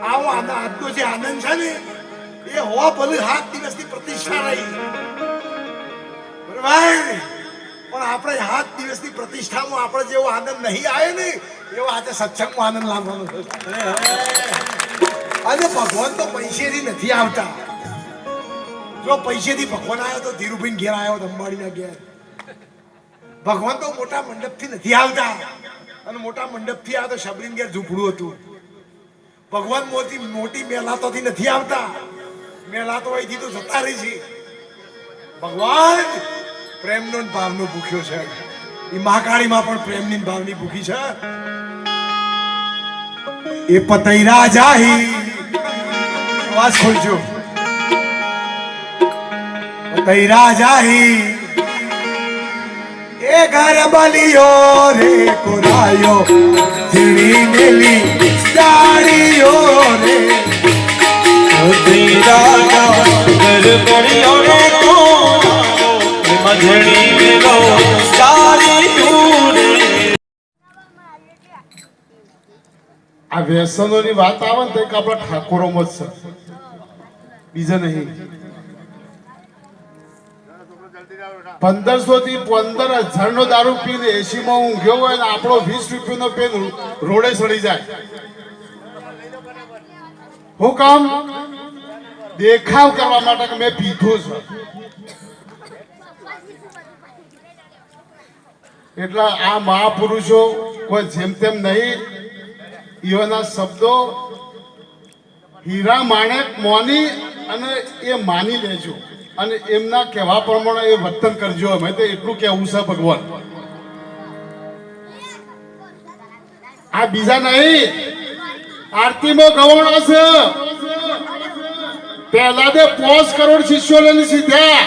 આવો આજનો જે આનંદ છે ને એ હોવા ભલે 7 દિવસની પ્રતિષ્ઠા રહી, બરાબર, પણ આપણે 7 દિવસની પ્રતિષ્ઠામાં આપણે જેવો આનંદ નહીં આવે ને એવો આજે સત્સંગમાં આનંદ લાવવાનો છે. અને ભગવાન તો પૈસેથી નથી આવતા. જો પૈસેથી ભગવાન આવ્યો તો ધીરુભાઈ ઘેર આવ્યો, અંબાણીના ઘેર. ભગવાન તો મોટા મંડપથી નથી આવતા, અને મોટા મંડપથી આવ્યો તો શબરીન ઘેર ઝૂંપડું હતું. ભગવાન મોટી મેલાતોથી નથી આવતા, મેલાતો અહીંથી તો જતા રહી છે. ભગવાન પ્રેમનો ભાવનો ભૂખ્યો છે. એ મહાકાળીમાં પણ પ્રેમની ભાવની ભૂખી છે. એ પતઈ રાજાહી આવાજ ખોલજો. પતઈ રાજાહી એ ઘર બલિયો રે કોરાયો ઝીણી મેલી ડાળીઓ રે. પતઈ રાજા ઘર બલિયો રે કોરાયો ઝીણી મેલો ડાળીઓ રે. આ વ્યસનોની વાત આવે ને તો એક આપણા ઠાકોરોમાં જ છે, બીજા નહીં. 1500 થી 15,000 નો દારૂ પીને 80 માં ઊંઘ્યો હોય ને આપણો 20 રૂપિયાનો પેન રોડે સડી જાય. હું કામ? દેખાવ કરવા માટે કે મેં પીધું છે. એટલે આ મહાપુરુષો કોઈ જેમ તેમ નહીં, એવાના શબ્દો હીરા માણેક મોની અને એ માની લેજો અને એમના કહેવા પ્રમાણે એ વર્તન કરજો. અમે તો એટલું કહેવું છે ભગવાન. આ બીજા નહીં, આરતીમાં ગવાણો છે. પહેલા દે 5 કરોડ શિષ્યો લઈને સીધ્યા,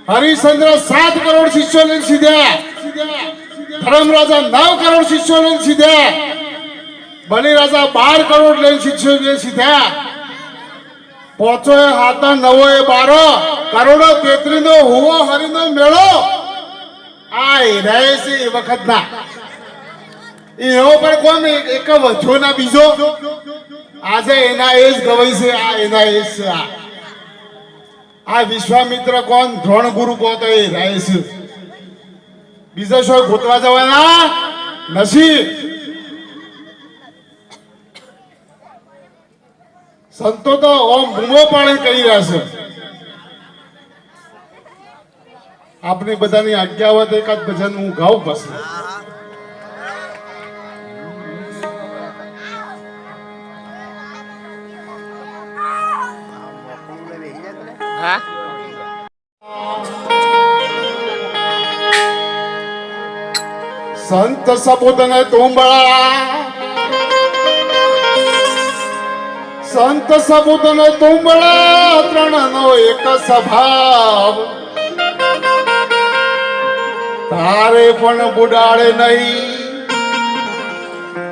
હરિશ્ચંદ્ર 7 કરોડ શિષ્યો લઈને સીધ્યા, ધર્મરાજા 9 કરોડ શિષ્યો લઈને સીધ્યા, બલિરાજા 12 કરોડ લઈને શિષ્યો લઈને સીધ્યા. 5 7 9 12 કરોડો 33 નો હુવો હરિનો મેળો આ રહે છે એ વખત ના. એવો પણ કોણ એક વધ્યો ના બીજો. આજે એના એ જ ગવાય છે, આ એના એ જ છે. આ વિશ્વામિત્ર કોણ, દ્રોણ ગુરુ કોણ, તો એ રહે છે. બીજા શું ગોતવા જવાના નથી. સંતો તો ઓમ બૂમો પાણી કરી રહ્યા છે. આપણી બધાની આજ્ઞા હોય તો એકાદ ભજન હું ગાઉં પછી. સંત સબૂતને તુંબળા, સંત સબૂતને તુંબળા, 3 નો એક સ્વભાવ. તારે પણ બુડાડે નહીં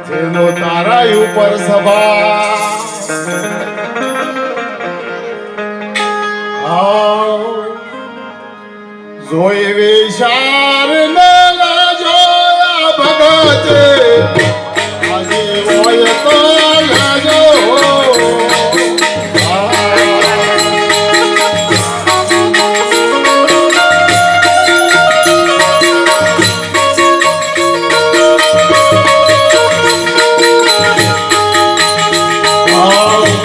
જેનો તારા ઉપર સ્વભાવ. જોઈ વિચાર ને લાજો ભગત આજે હોય તો લાજો.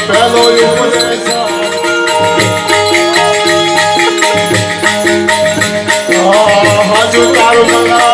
પેલો ઉપદેશ હજુ તારું મના